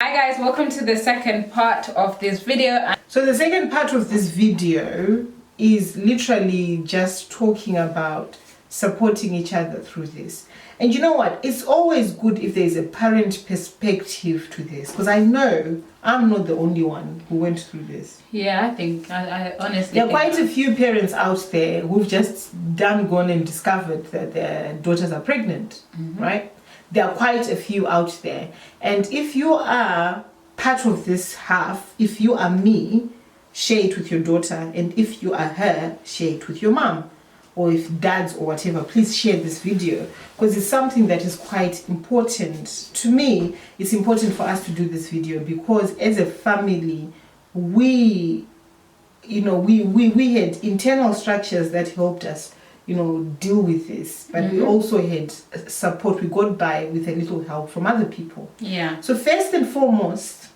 Hi guys, welcome to the second part of this video. So the second part of this video is literally just talking about supporting each other through this. And you know what? It's always good if there's a parent perspective to this, because I know I'm not the only one who went through this. Yeah, I think, I honestly there are quite a few parents out there who've just gone and discovered that their daughters are pregnant, right? There are quite a few out there. And if you are part of this half, if you are me, share it with your daughter. And if you are her, share it with your mom. Or if dads or whatever, please share this video. Because it's something that is quite important. To me, it's important for us to do this video. Because as a family, we had internal structures that helped us deal with this, but we also had support. We got by with a little help from other people. Yeah. So first and foremost,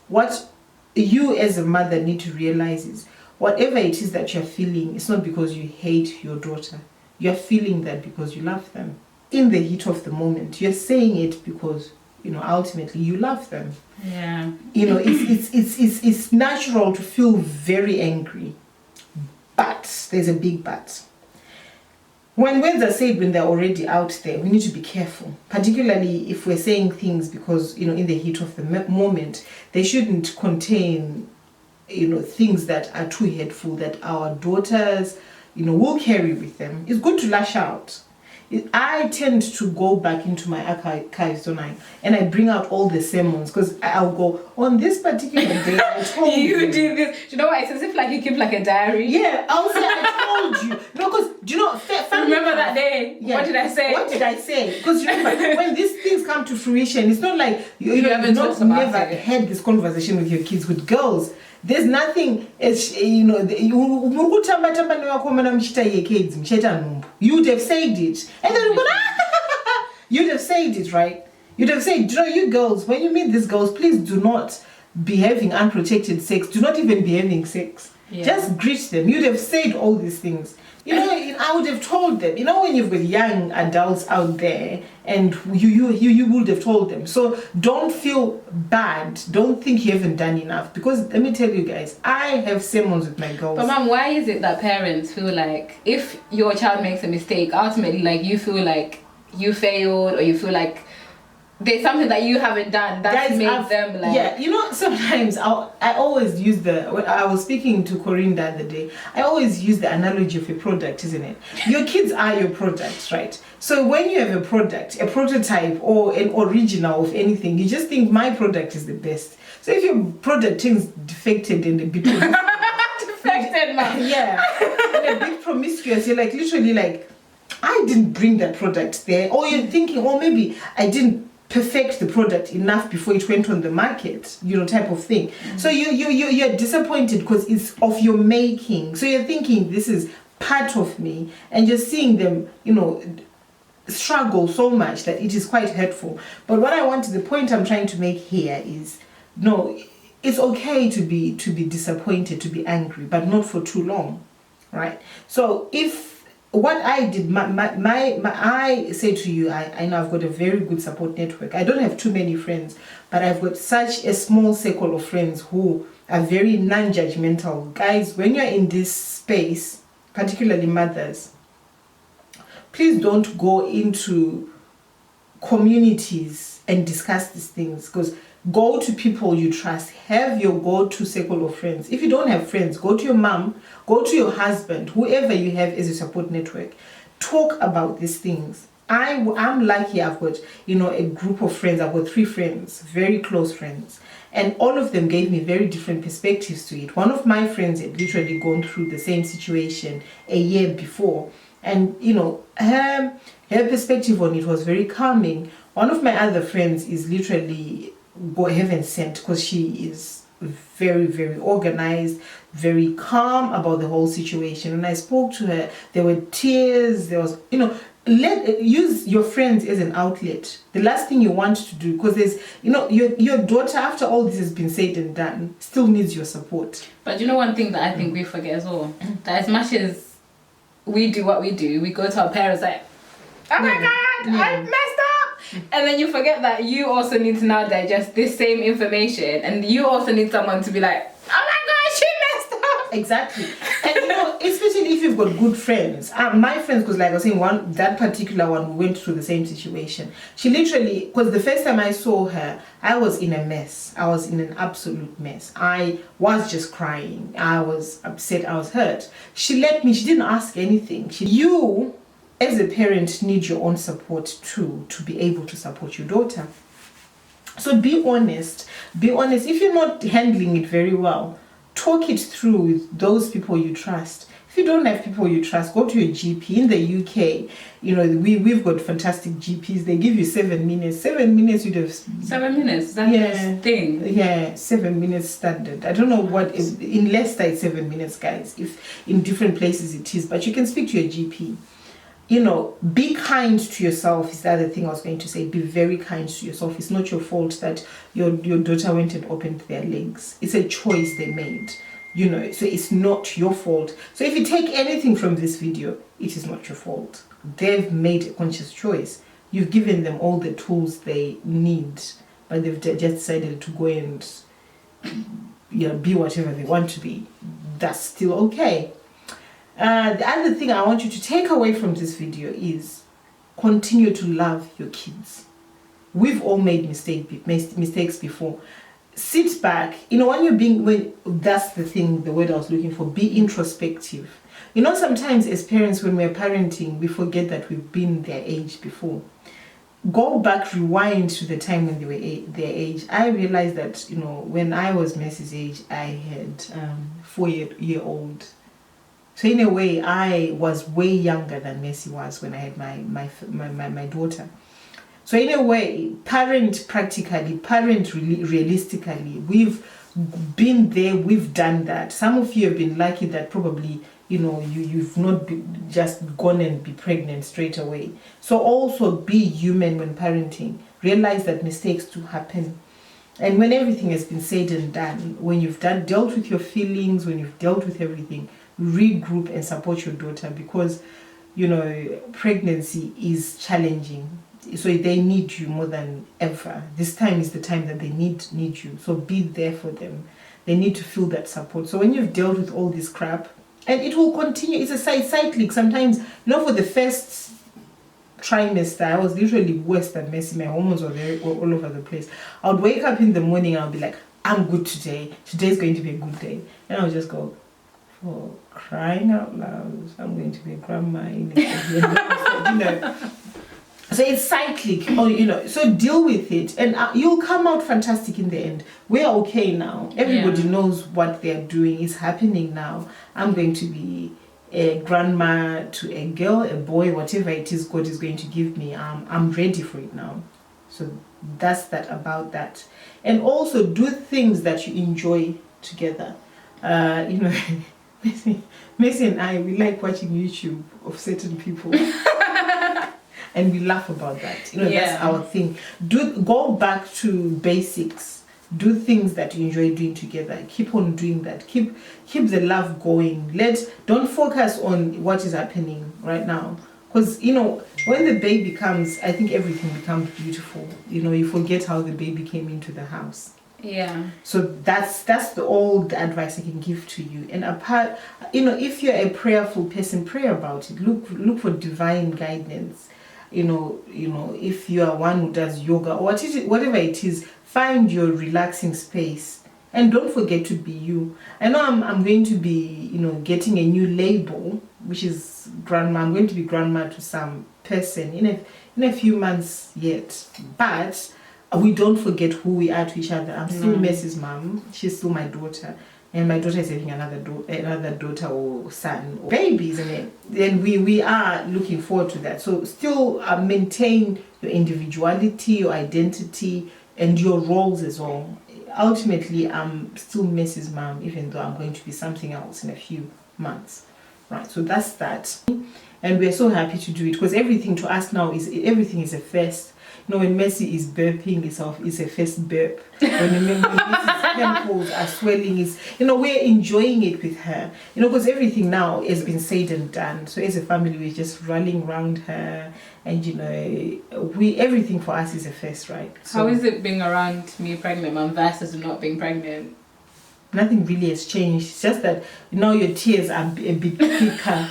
what you as a mother need to realize is whatever it is that you're feeling, it's not because you hate your daughter. You're feeling that because you love them. In the heat of the moment, you're saying it because ultimately you love them. Yeah. It's natural to feel very angry, but there's a big but. When words are said when they're already out there, we need to be careful, particularly if we're saying things because, in the heat of the moment, they shouldn't contain, things that are too hurtful that our daughters, will carry with them. It's good to lash out. I tend to go back into my archives, don't I? And I bring out all the sermons because I'll go, on this particular day, I told you. You did this. Do you know what? It's as if like you keep like a diary. Yeah, I'll say, I told you. No, because, do you know, remember that day? Yeah. What did I say? What did I say? Because remember, when these things come to fruition, it's not like you haven't not never had this conversation with your kids, with girls. There's nothing as you would have said it, and then you'd have said it, right? You'd have said, you girls, when you meet these girls, please do not be having unprotected sex. Do not even be having sex. Yeah. Just greet them. You'd have said all these things. I would have told them. When you've got young adults out there, and you would have told them. So don't feel bad. Don't think you haven't done enough. Because let me tell you guys, I have sermons with my girls. But mom, why is it that parents feel like if your child makes a mistake, ultimately like you feel like you failed, or you feel like there's something that you haven't done that made them like... Yeah, sometimes I always use I was speaking to Corinne the other day, I always use the analogy of a product, isn't it? Your kids are your products, right? So when you have a product, a prototype or an original of anything, you just think my product is the best. So if your product is defected and a bit... defected, man. Yeah, and a bit promiscuous, you're like literally like, I didn't bring that product there. Or you're thinking, maybe I didn't perfect the product enough before it went on the market, type of thing. So you're disappointed because it's of your making. So you're thinking this is part of me, and you're seeing them, struggle so much that it is quite hurtful. But the point I'm trying to make here is, no, it's okay to be disappointed, to be angry, but not for too long, right? So if what I did, I say to you, I know I've got a very good support network. I don't have too many friends, but I've got such a small circle of friends who are very non-judgmental. Guys, when you're in this space, particularly mothers, please don't go into communities and discuss these things, because go to people you trust. Have your go-to circle of friends. If you don't have friends, go to your mom, go to your husband, whoever you have as a support network. Talk about these things. I'm lucky. I've got a group of friends. I've got 3 friends, very close friends, and all of them gave me very different perspectives to it. One of my friends had literally gone through the same situation a year before, and her perspective on it was very calming. One of my other friends is literally heaven sent, because she is very, very organized, very calm about the whole situation. When I spoke to her, there were tears, there was, use your friends as an outlet. The last thing you want to do, because there's, your daughter, after all this has been said and done, still needs your support. But one thing that I think we forget as well, that as much as we do what we do, we go to our parents like, oh my God, I messed up. And then you forget that you also need to now digest this same information, and you also need someone to be like, oh my gosh, she messed up. Exactly. And you know, especially if you've got good friends. My friends, because like I was saying, that particular one, we went through the same situation. She literally, because the first time I saw her, I was in a mess. I was in an absolute mess. I was just crying. I was upset. I was hurt. She let me, she didn't ask anything. You, as a parent, need your own support too, to be able to support your daughter. So be honest. Be honest. If you're not handling it very well, talk it through with those people you trust. If you don't have people you trust, go to your GP. In the UK, you know, we've got fantastic GPs. They give you 7 minutes. 7 minutes, you'd have... 7 minutes? That's the thing? Yeah, 7 minutes standard. I don't know what... In Leicester, it's 7 minutes, guys. If in different places it is. But you can speak to your GP. You know, be kind to yourself is the other thing I was going to say. Be very kind to yourself. It's not your fault that your daughter went and opened their legs. It's a choice they made, you know, so it's not your fault. So if you take anything from this video, it is not your fault. They've made a conscious choice. You've given them all the tools they need, but they've just decided to go and, you know, be whatever they want to be. That's still okay. The other thing I want you to take away from this video is continue to love your kids. We've all made mistakes before. Sit back. You know, that's the thing, the word I was looking for, be introspective. You know, sometimes as parents, when we're parenting, we forget that we've been their age before. Go back, rewind to the time when they were their age. I realized that, you know, when I was Mercy's age, I had 4-year-old. So in a way, I was way younger than Mercy was when I had my daughter. So in a way, parent practically, parent realistically, we've been there, we've done that. Some of you have been lucky that probably, you know, you've not just gone and be pregnant straight away. So also be human when parenting. Realize that mistakes do happen. And when everything has been said and done, when you've dealt with your feelings, when you've dealt with everything, regroup and support your daughter, because, you know, pregnancy is challenging. So they need you more than ever. This time is the time that they need you. So be there for them. They need to feel that support. So when you've dealt with all this crap, and it will continue, it's a cyclic. Sometimes, you know, for the first trimester, I was literally worse than Mercy. My hormones were all over the place. I would wake up in the morning and I'll be like, I'm good today. Today's going to be a good day. And I'll just go, for crying out loud, I'm going to be a grandma in it. You know. So it's cyclic, or, you know, so deal with it, and you'll come out fantastic in the end. We're okay now. Everybody knows what they're doing. It's happening now. I'm going to be a grandma to a girl, a boy, whatever it is God is going to give me. I'm ready for it now. So that's that about that. And also do things that you enjoy together. You know, Messi and I, we like watching YouTube of certain people. And we laugh about that. You know, that's our thing. Go back to basics. Do things that you enjoy doing together. Keep on doing that. Keep the love going. Don't focus on what is happening right now. Because, you know, when the baby comes, I think everything becomes beautiful. You know, you forget how the baby came into the house. Yeah. So that's the old advice I can give to you. And apart, you know, if you're a prayerful person, pray about it. Look for divine guidance. You know, if you are one who does yoga or whatever it is, find your relaxing space, and don't forget to be you. I know I'm going to be, you know, getting a new label, which is grandma. I'm going to be grandma to some person in a few months yet, but we don't forget who we are to each other. I'm still Mercy's mom. She's still my daughter. And my daughter is having another daughter or son or baby, isn't it? Then we are looking forward to that. So still maintain your individuality, your identity, and your roles as well. Ultimately, I'm still Mrs. Mom, even though I'm going to be something else in a few months. Right, so that's that. And we're so happy to do it, because everything to us now everything is a first. No, when Messi is burping, it's a first burp. When Messi's pimples are swelling, we're enjoying it with her. Because everything now has been said and done. So as a family, we're just rallying around her, and everything for us is a first, right? So, how is it being around me pregnant, mum, versus not being pregnant? Nothing really has changed. It's just that now your tears are a bit thicker.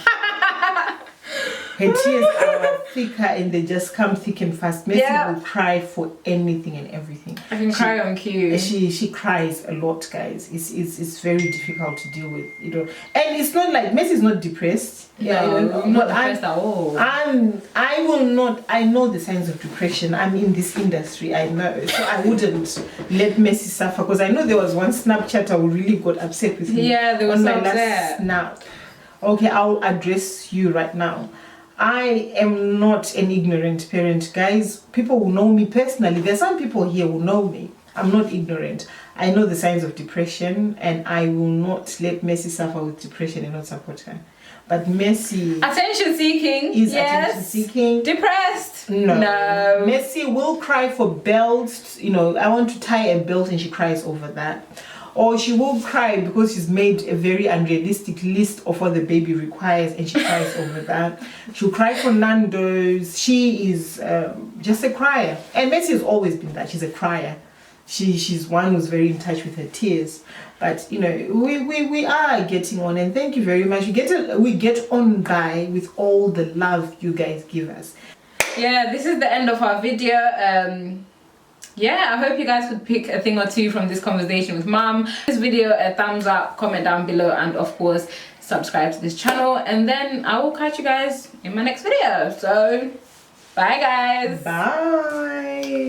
Her tears are thicker and they just come thick and fast. Messi will cry for anything and everything. I can cry on cue. She cries a lot, guys. It's very difficult to deal with, And it's not like Messi's not depressed. No, not depressed at all. I know the signs of depression. I'm in this industry, I know. So I wouldn't let Messi suffer, because I know there was one Snapchat who really got upset with me. Yeah, there was on my last upset. snap. Okay, I'll address you right now. I am not an ignorant parent, guys. People who know me personally, there's some people here who know me. I'm not ignorant. I know the signs of depression, and I will not let Messi suffer with depression and not support her. But Messi attention seeking is attention seeking. Depressed? No. Messi will cry for belts. I want to tie a belt and she cries over that. Or she will cry because she's made a very unrealistic list of what the baby requires and she cries over that. She'll cry for Nando's. She is just a crier. And Messi has always been that. She's a crier. She's one who's very in touch with her tears. But, we are getting on. And thank you very much. We get on by with all the love you guys give us. Yeah, this is the end of our video. Yeah, I hope you guys could pick a thing or two from this conversation with mum. This video, a thumbs up, comment down below, and of course subscribe to this channel, and then I will catch you guys in my next video. So bye guys. Bye.